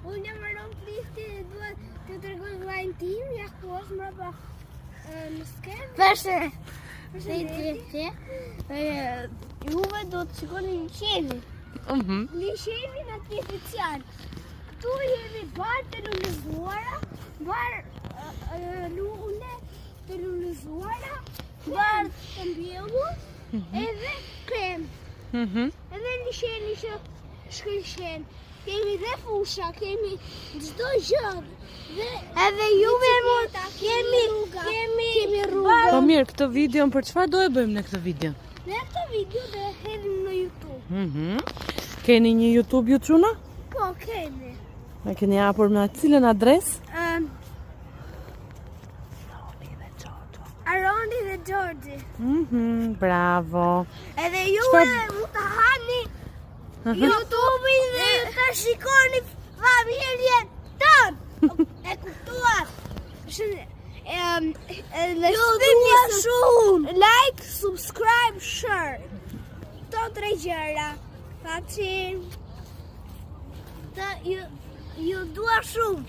unë jam Aron Plihti dhe duhet të tregoj vllajin tim, ja ku është mbrapa në skenë. Përshëndetje. Juve do të shikoni liçenin. Liçenin artificial. Këtu jemi barë të lulëzuara, barë lule të lulëzuara, barë të mbjellur, edhe krem. Edhe liçeni që shkëlqen. Kemi dhe fusha, kemi çdo gjë. Edhe juve kemi rrugë. Po mirë, këtë videon për çfarë do e bëjmë në këtë video? Në këtë video do e hedhim në YouTube. Keni një YouTube ju çuna? Po, kemi. E keni hapur me cilën adres? Aroni dhe Gjorgji. Bravo. Edhe juve mu të hani YouTube-in dhe të shikoni familjen tonë. E kuptuar. Ju dua shumë. Like, subscribe, share. Këto 3 gjëra. Ju dua shumë.